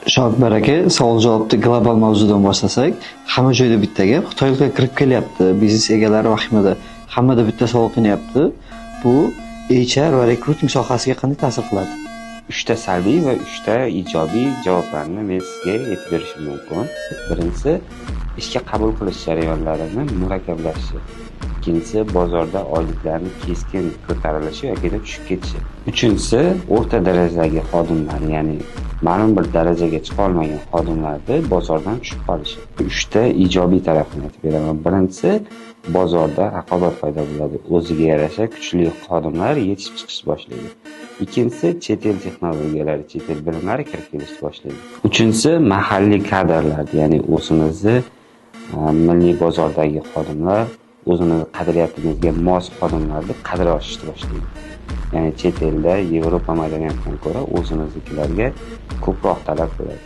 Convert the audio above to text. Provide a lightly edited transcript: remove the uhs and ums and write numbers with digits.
Shodbek aka, savol-javobni global mavzudan boshlasak, hamma joyda bitta gap, Xitoyliklar kirib kelyapti, biznes egalari vahimada, hammada bitta savol qilyapti. Bu HR va rekruting sohasiga qanday ta'sir qiladi? 3 ta salbiy va 3 ta ijobiy javoblarni men sizga aytib berishim mumkin. Birinchisi, ishga qabul qilish jarayonlarini murakkablashishi. Ikkinchisi, bozorda oyliklarning keskin ko'tarilishi yoki tushib ketishi. Uchinchisi, o'rta darajadagi xodimlar, ya'ni ma'lum bir darajaga chiqa olmagan xodimlarni bozordan tushib qolishi. 3 ta ijobiy tarafini aytib beraman. Birinchisi, bozorda raqobat paydo bo'ladi. O'ziga yarasha kuchli xodimlar yetishib chiqish boshlaydi. Ikkinchisi, chet el texnologiyalari, chet el bilimlari kirib kelishni boshlaydi. Uchinchisi, mahalliy kadrlar, ya'ni o'zimizni milliy bozordagi xodimlar, o'zimizni qadriyatimizga mos xodimlarni qadri oshishni boshlaydi. Ya'ni chet elda Yevropa madaniyatidan ko'ra o'zimiznikilarga ko'proq talab bo'ladi.